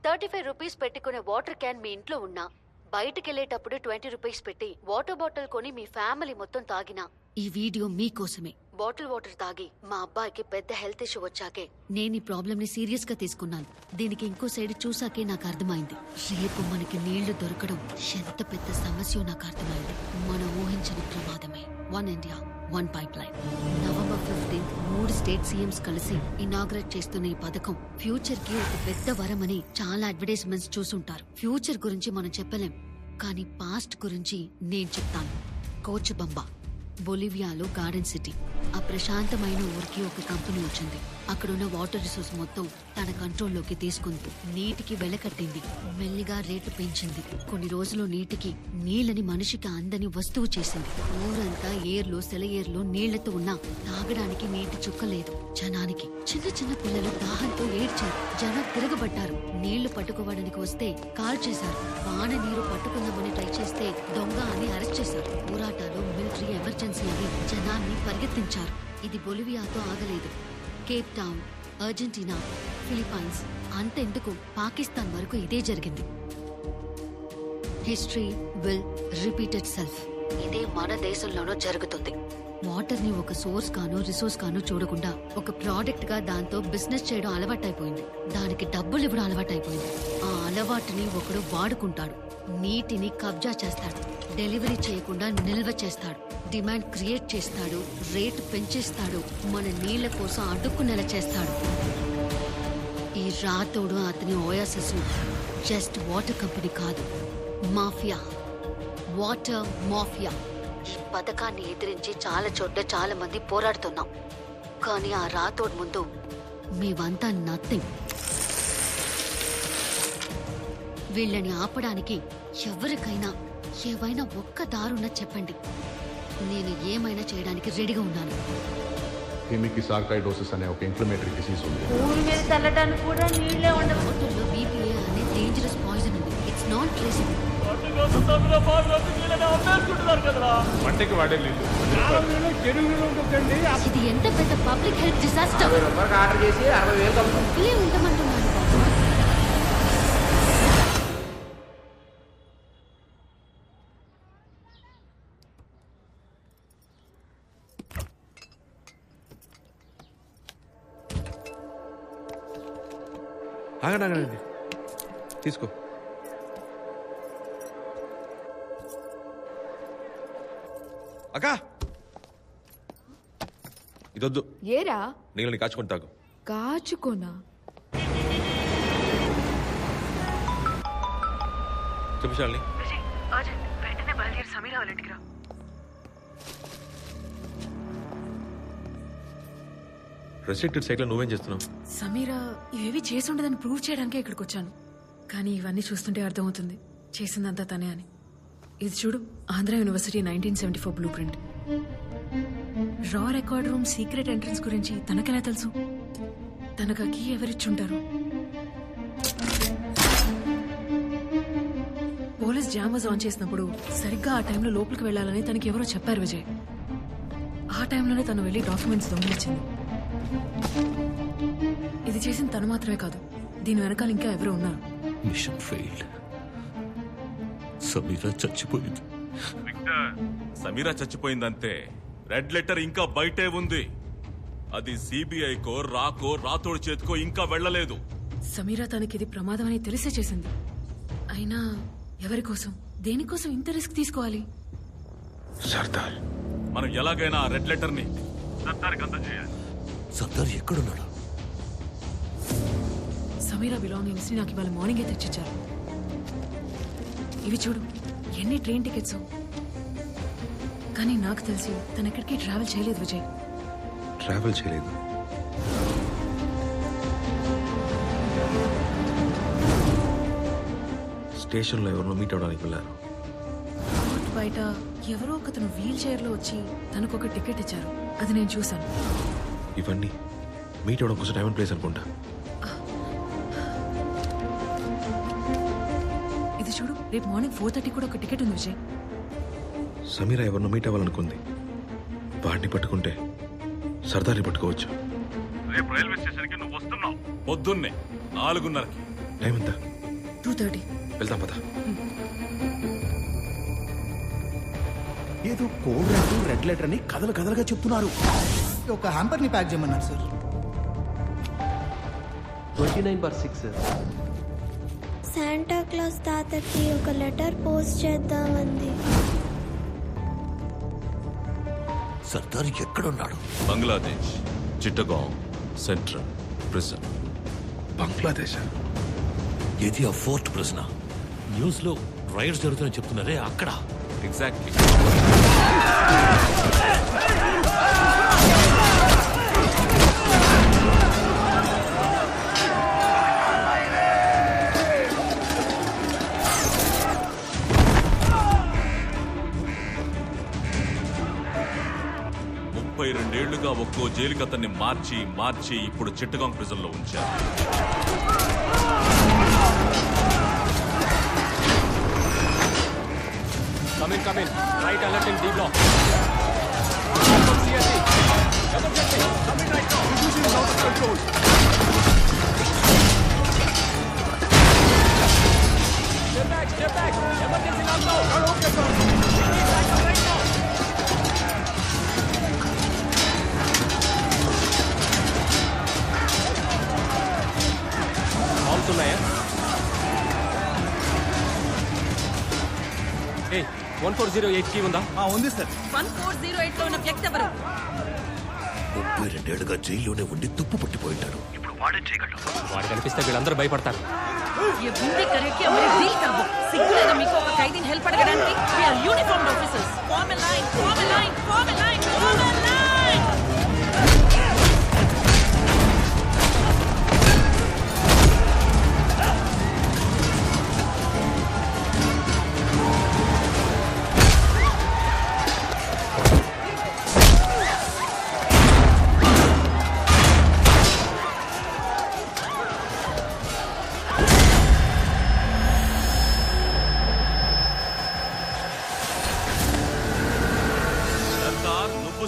35 rupees పెట్టుకునే water can మీ ఇంట్లో ఉన్నా, బయటకెళ్లేటప్పుడు 20 రూపీస్ పెట్టి వాటర్ బాటిల్ కొని మీ ఫ్యామిలీ మొత్తం తాగినా ఈ వీడియో మీకోసమే. బాటిల్ వాటర్ తాగి మా అబ్బాయికి పెద్ద హెల్త్ ఇష్యూ వచ్చాకే నేను ఈ ప్రాబ్లమ్ ని సీరియస్ గా తీసుకున్నాను. దీనికి ఇంకో సైడ్ చూసాకే నాకు అర్థమైంది, రేపు మనకి నీళ్లు దొరకడం ఎంత పెద్ద సమస్య నాకు అర్థమైంది. మనం ఊహించిన ప్రమాదమే. 1 India 1 pipe line. November 15 3 state CMs కలిసి ఇనాగ్రేట్ చేస్తున్న ఈ పథకం ఫ్యూచర్ కి ఒక పెద్ద వరమని చాలా అడ్వర్టైజ్మెంట్స్ చూసుంటారు. ఫ్యూచర్ గురించి మనం చెప్పలేం, కానీ పాస్ట్ గురించి నేను చెప్తాను. కోచబంబా, బొలివియాలో గార్డెన్ సిటీ. ఆ ప్రశాంతమైన ఊరికి ఒక కంపెనీ వచ్చింది. అక్కడున్న వాటర్ రిసోర్స్ మొత్తం తన కంట్రోల్లోకి తీసుకుంది. నీటికి వెలకట్టింది, మెల్లిగా రేటు పెంచింది. కొన్ని రోజులు నీటికి నీళ్ళని మనిషికి అందని వస్తువు చేసింది. ఊరంతా ఏర్లు సెలయేర్లు నీళ్లతో ఉన్నా తాగడానికి నీటి చుక్కలేదు. జనానికి చిన్న చిన్న పిల్లలు దాహంతో ఏడ్చారు. జనం తిరగబడ్డారు. నీళ్లు పట్టుకోవడానికి వస్తే కాల్ చేశారు. వాన నీరు పట్టుకుందామని ట్రై చేస్తే దొంగ అని అరెస్ట్ చేశారు. పోరాటాలు, మిలిటరీ ఎమర్జెన్సీ అని జనాన్ని పరిగెత్తించారు. ఇది బొలివియాతో ఆగలేదు. కేప్ టౌన్, అర్జెంటీనా, ఫిలిప్పైన్స్, అంతెందుకు పాకిస్తాన్ వరకు ఇదే జరిగింది. History will repeat it self. ఇదే మన దేశంలోనూ జరుగుతుంది. వాటర్ ని ఒక సోర్స్ గానో రిసోర్స్ గానో చూడకుండా ఒక ప్రోడక్ట్ గా దాంతో బిజినెస్ చేయడం అలవాటైపోయింది. దానికి డబ్బులు ఇవ్వడం అలవాటైపోయింది. ఆ అలవాటుని ఒకడు వాడుకుంటాడు. నీటిని కబ్జా చేస్తాడు. డెలివరీ చేయకుండా నిల్వ చేస్తాడు. డిమాండ్ క్రియేట్ చేస్తాడు. రేటు పెంచేస్తాడు. మన నీళ్ల కోసం అడ్డుకునేలా చేస్తాడు. ఈ రాతోడు అతని ఓయాసిస్ జస్ట్ వాటర్ కంపెనీ కాదు, మాఫియా, వాటర్ మాఫియా. ఈ పథకాన్ని ఎదిరించి చాలా చోట్ల చాలా మంది పోరాడుతున్నాం. కానీ ఆ రాతోడు ముందు మేమంతా నథింగ్. వీళ్ళని ఆపడానికి ఎవరికైనా ఏవైనా ఒక్క దారున్నా చెప్పండి, నేను ఏమైనా చేయడానికి రెడీగా ఉన్నాను. హెమికిసార్కాయిడోసిస్ అనే ఒక ఇన్ఫ్లమేటరీ డిసీజ్ ఉంది. ఊరి మీద చల్లడానికి కూడా నీళ్లే ఉండవు. వాటర్లో బీపీఏ అనే డేంజరస్ పాయిజన్ ఉంది. It's not traceable. వంటకి వాడే నీళ్ళు ఇది ఎంత పెద్ద పబ్లిక్ హెల్త్ డిసాస్టర్. ఆర్డర్ చేసి 60,000 ఉండమంటున్నాను. ఆగండి, తీసుకో. అక్కా, ఇదొద్దు. ఏరా నీళ్ళని కాచుకొని తాగు. కాచుకోనా? చెప్పు శాలిని. వెంటనే బయలుదేరి సమీరా వాళ్ళ ఇంటికి రా. రెస్ట్రిక్టెడ్ సైట్లో నువ్వేం చేస్తున్నావు? సమీరా ఇవేవి చేసి ఉండదని ప్రూవ్ చేయడానికే ఇక్కడికి వచ్చాను. కానీ ఇవన్నీ చూస్తుంటే అర్థమవుతుంది చేసిందంతా తనే అని. ఇది చూడు, ఆంధ్ర యూనివర్సిటీ 1974 బ్లూ ప్రింట్. రా రికార్డ్ రూమ్ సీక్రెట్ ఎంట్రన్స్ గురించి తనకెలా తెలుసు? తనకు ఆ కీ ఎవరిచ్చుంటారు? పోలీస్ జామర్స్ ఆన్ చేసినప్పుడు సరిగ్గా ఆ టైంలో లోపలికి వెళ్లాలని తనకి ఎవరో చెప్పారు విజయ్. ఆ టైంలోనే తను వెళ్లి డాక్యుమెంట్స్ దొంగిలించింది. ఇది చేసిన తను మాత్రమే కాదు, దీని వెనకాల ఇంకా ఎవరో ఉన్నారు. Machine failed. సమీరా చచ్చిపోయింది. సమీరా చచ్చిపోయిందంతే. రెడ్ లెటర్ ఇంకా బయటే ఉంది. అది సిబిఐకో రాతోడు చేతికో ఇంకా వెళ్ళలేదు. సమీరా తనకిది ప్రమాదం అని తెలిసే చేసింది. అయినా ఎవరి కోసం, దేనికోసం ఇంత రిస్క్ తీసుకోవాలి? సర్దార్, మనం ఎలాగైనా ఆ రెడ్ లెటర్ ని సర్దార్కి అందజేయాలి. సర్దార్ ఎక్కడున్నాడు? సమీరా బిలాంగింగ్స్ ని నాకు ఇవాళ మార్నింగే తెచ్చిచ్చారు. ఇవి చూడు, ఎన్ని ట్రైన్ టికెట్స్. కానీ నాకు తెలిసి తను ఎక్కడికి ట్రావెల్ చేయలేదు విజయ్. ట్రావెల్ చేయలేదు. స్టేషన్లో ఎవరినో మీట్ అవడానికి వెళ్ళారు. కోర్ట్ బయట ఎవరో ఒకతను వీల్ చైర్ లో వచ్చి తనకు ఒక టికెట్ ఇచ్చారు. అది నేను చూశాను. ఇవన్నీ మీట్ అవడం కోసం టైం అండ్ ప్లేస్ అనుకుంటా. ఇది చూడు, రేపు మార్నింగ్ 4:30 కూడా ఒక టికెట్ ఉంది విజయ్. సమీరా ఎవరినో మీట్ అవ్వాలనుకుంది. వాడిని పట్టుకుంటే సర్దార్ని పట్టుకోవచ్చు. రేపు రైల్వే స్టేషన్ కి నువ్వు వస్తున్నావు పొద్దున్నే 4:30కి. టైం ఎంత? 2:30. వెళ్దాం పద. ఏదో కోడ్ రెడ్ లెటర్ అని కథలుగా చెప్తున్నారు. ఒక హ్యాంపర్ ని ప్యాక్ చేయమన్నారు సార్. 29/6 సార్. శాంటా క్లాస్ తాతకి ఒక లెటర్ పోస్ట్ చేద్దామంది. సర్దార్ ఎక్కడున్నాడు? Bangladesh Chittagong central prison. బంగ్లాదేశ్ ఏది ఆ ఫోర్ట్ ప్రశ్న? న్యూస్ లో రైడ్స్ జరుగుతున్నాయని చెప్తున్నారే అక్కడ. ఎగ్జాక్ట్లీ. ముప్పై 2 ఒక్కో జైలుకి అతన్ని మార్చి ఇప్పుడు చిట్టగాంగ్ ప్రిజన్ లో ఉంచారు. Come in. Right alert in D block. Step back. Emergency lockdown. Okay, sir. Right now. Calls ఉన్నాయా? 1408 కి ఉందా? ఉంది సార్. 1408 లో ఉన్న వ్యక్తి ఎవరు? 32 ఏళ్లుగా జైల్లోనే ఉండి తుప్పు పట్టిపోయింటాడు. ఇప్పుడు వాడే చేయగలడు. వాడు కనిపిస్తే వీళ్ళందరూ భయపడతారు. ये बूंदे करके हमारे डील कर दो. सिग्नल है మీకు ఒక ఖైదీని హెల్ప్ అడగడానికి. We are uniformed officers. Form a line.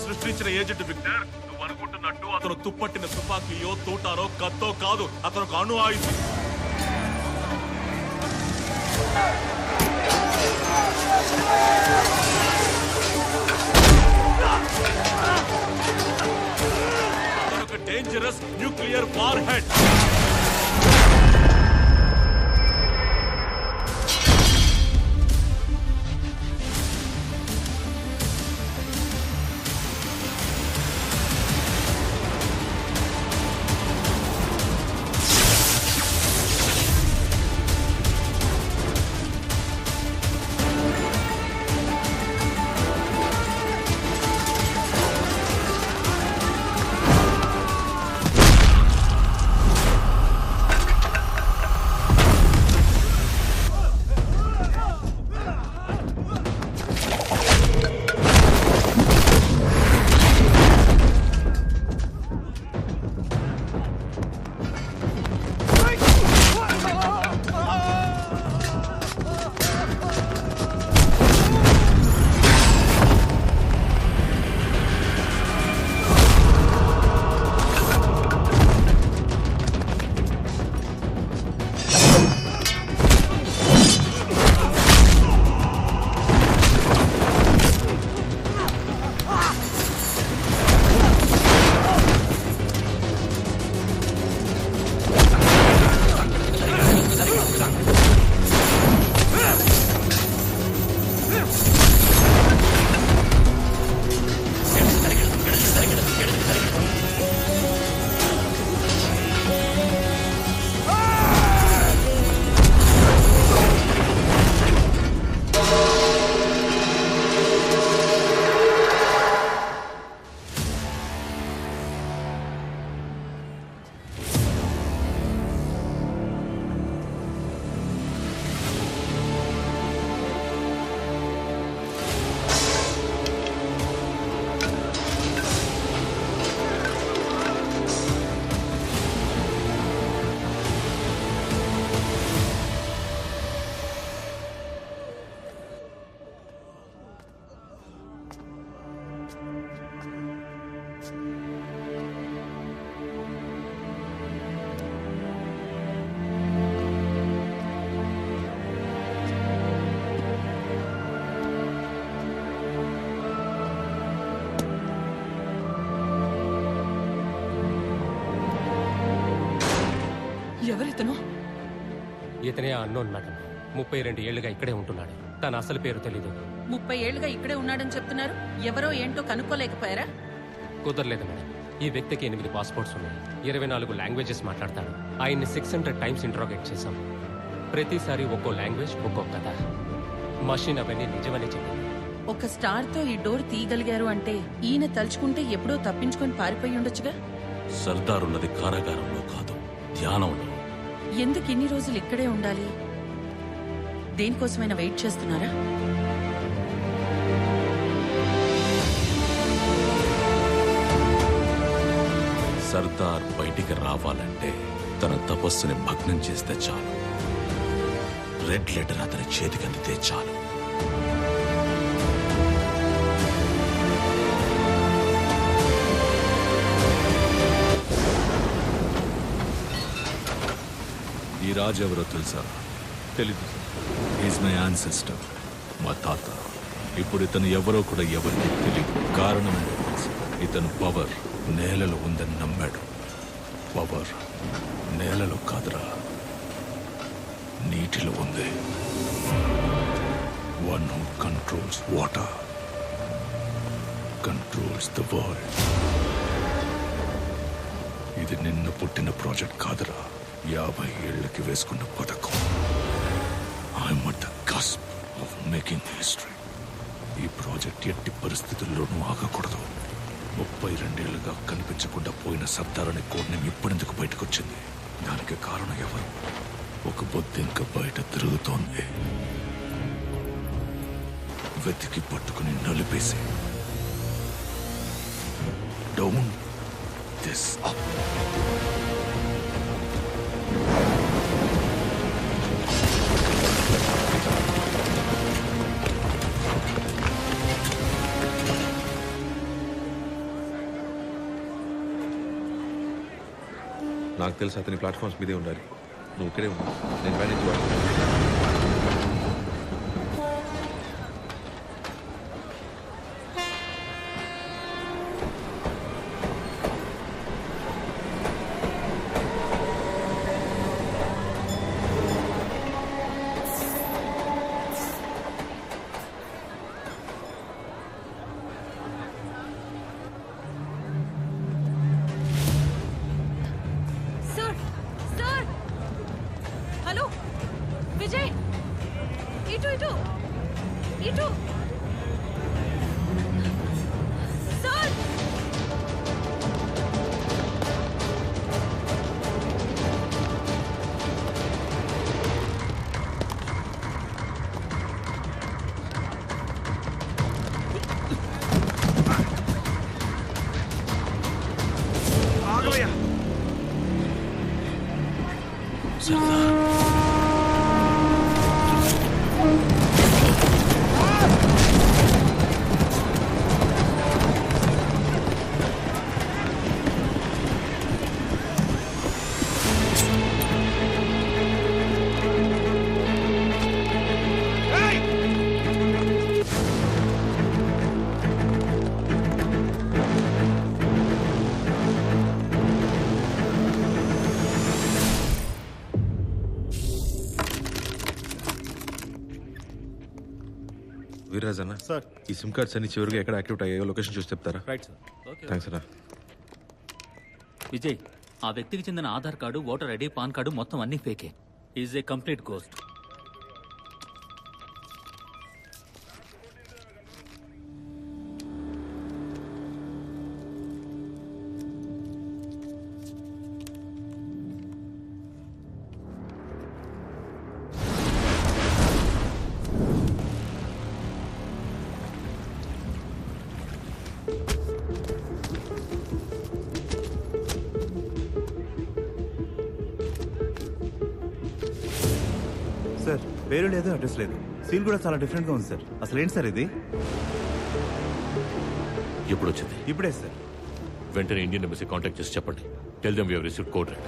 సృష్టించిన ఏజెంట్ విక్టర్, నువ్వు అనుకుంటున్నట్టు అతను తుప్పట్టిన తుపాకీయో తూటారో కత్తో కాదు. అతను ఒక అణు ఆయుధం. అతను ఒక డేంజరస్ న్యూక్లియర్ వార్ హెడ్. ఎవరితను? ఇతనే అన్నోన్ మేడం. 32 ఏళ్లుగా ఇక్కడే ఉంటున్నాడు. తన అసలు పేరు తెలీదు. 30 ఏళ్లుగా ఇక్కడే ఉన్నాడని చెప్తున్నారు. ఎవరో ఏంటో కనుక్కోలేకపోయారా? కుదరలేదు మేడం. ఈ వ్యక్తికి 8 పాస్పోర్ట్స్ ఉన్నాయి. 24 లాంగ్వేజెస్ మాట్లాడతాడు. ఆయన్ని 600 టైమ్స్ ఇంట్రాగేట్ చేశాం. ప్రతిసారి ఒక్కో లాంగ్వేజ్ ఒక్కో కథ. మషిన్ అవన్నీ నిజమని చెప్పింది. ఒక స్టార్ తో ఈ డోర్ తీయగలిగారు అంటే ఈయన తలుచుకుంటే ఎప్పుడో తప్పించుకొని పారిపోయి ఉండొచ్చుగా. సర్దార్ ఉన్నది కారాగారంలో కాదు, ధ్యానంలో. ఎందుకు ఇన్ని రోజులు ఇక్కడే ఉండాలి? దేనికోసమైనా వెయిట్ చేస్తున్నారా? సర్దార్ బయటికి రావాలంటే తన తపస్సుని భగ్నం చేస్తే చాలు. రెడ్ లెటర్ అతని చేతికి అందితే చాలు. ఈ రాజు ఎవరో తెలుసా? తెలీదు. ఈజ్ మై యాన్సెస్టర్, మా తాత. ఇప్పుడు ఇతను ఎవరో కూడా ఎవరికి తెలియదు. కారణం ఏంటో తెలుసా? ఇతను పవర్ నేలలో ఉందని నమ్మాడు. పవర్ నేలలో కాదురా, నీటిలో ఉంది. One who controls water controls the world. ఇది నిన్న పుట్టిన ప్రాజెక్ట్ కాదురా, 50 ఏళ్లకి వేసుకున్న పథకం. I'm at the cusp of making history. ఈ ప్రాజెక్ట్ ఎట్టి పరిస్థితుల్లోనూ ఆగకూడదు. 32 ఏళ్లుగా కనిపించకుండా పోయిన సర్దార్ అనే కోడ్ని ఇప్పుడెందుకు బయటకు వచ్చింది? దానికి కారణం ఎవరు? ఒక బొద్దు ఇంకా బయట తిరుగుతోంది. వెతికి పట్టుకుని నలిపేసి డౌన్ దిస్ అప్. నాకు తెలుసు అతని ప్లాట్ఫామ్స్ మీదే ఉండాలి. నువ్వు ఇక్కడే ఉన్నావు. నేను మేనేజ్ చేయాలి. వీర్రాజ్ అన్న సార్, ఈ సిమ్ కార్డ్స్ అన్ని చివరిగా ఎక్కడ యాక్టివేట్ అయ్యాయో లొకేషన్ చూసి చెప్తారా? Right sir. థ్యాంక్స్ అన్న. విజయ్, ఆ వ్యక్తికి చెందిన Aadhaar card, voter ID, PAN card మొత్తం అన్ని ఫేకే. Is a complete ghost. Sir, పేరు లేదు, అడ్రస్ లేదు. సీల్ కూడా చాలా డిఫరెంట్గా ఉంది సార్. అసలు ఏంటి సార్ ఇది? ఎప్పుడు వచ్చింది? ఇప్పుడే సార్. వెంటనే ఇండియన్ ఎంబసీ కాంటాక్ట్ చేసి చెప్పండి. Tell them we have received code red.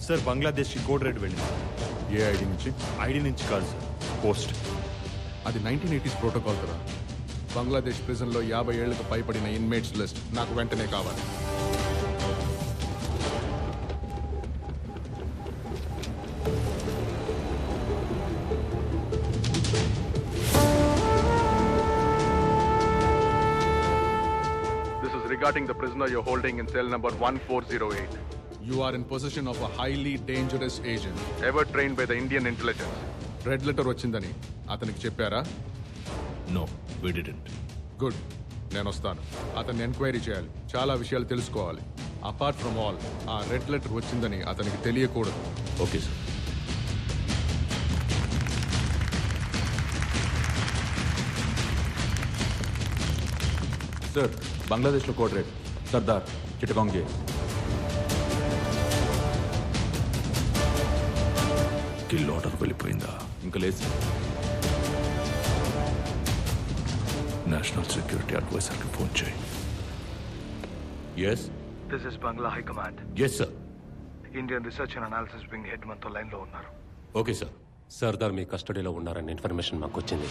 Sir, బంగ్లాదేశ్కి కోడ్ రెడ్ వెళ్ళింది. ఏ ఐడి నుంచి? ఐడి నుంచి కాదు సార్, పోస్ట్. అది 1980s ప్రోటోకాల్ కదా. బంగ్లాదేశ్ ప్రిజన్లో 50 ఏళ్లకు పైబడిన ఇన్మేట్స్ లిస్ట్ నాకు వెంటనే కావాలి. This is regarding the prisoner you're holding in cell number 1408. You are in possession of a highly dangerous agent. Ever trained by the Indian intelligence. Red letter వచ్చిందని అతనికి చెప్పారా? No, we didn't. Good, నేను వస్తాను. అతన్ని enquiry చేయాలి, చాలా విషయాలు తెలుసుకోవాలి. అపార్ట్ ఫ్రమ్ ఆల్, ఆ రెడ్ లెటర్ వచ్చిందని అతనికి తెలియకూడదు. Okay sir. సార్, బంగ్లాదేశ్లో code red Sardar Chittagong. Kill order వెళ్ళిపోయిందా? ఇంకా లేదు సార్. నేషనల్ సెక్యూరిటీ అడ్వైజర్కి ఫోన్ చేయి. Yes, This is Bangla High Command. Yes sir. Indian Research and Analysis Wing head మనతో లైన్ లో ఉన్నారు. Okay sir. సర్దార్ మీ కస్టడీలో ఉన్నారన్న ఇన్ఫర్మేషన్ మాకు వచ్చింది.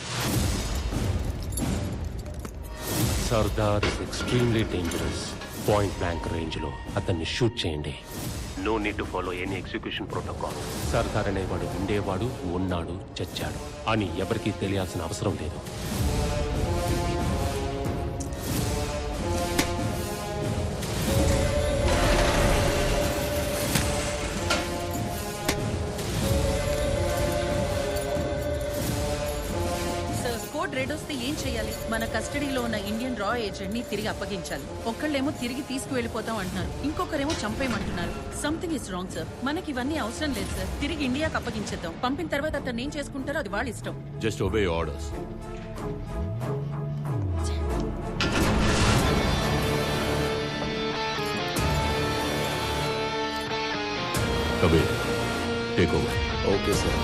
Sardar is extremely dangerous. Point blank range లో అతన్ని షూట్ చేయండి. No need to follow any execution protocol. Sardar అనేవాడు ఉండేవాడు, ఉన్నాడు, చచ్చాడు అని ఎవరికీ తెలియాల్సిన అవసరం లేదు. రెడ్ వస్తే ఏం చేయాలి? మన కస్టడీలో ఉన్న ఇండియన్ రా ఏజెంట్ ని తిరిగి అప్పగించాలి. ఒకళ్ళేమో తిరిగి తీసుకువెళ్ళిపోతాం అంటున్నారు, ఇంకొకరేమో చంపేయమంటున్నారు. Something is wrong sir. మనకి ఇవన్నీ అవసరం లేదు సార్. తిరిగి ఇండియాకి అప్పగించేద్దాం. పంపిన తర్వాత అతను ఏం చేసుకుంటారో అది వాళ్ళ ఇష్టం. Just obey orders. Kabir, take over. Okay sir.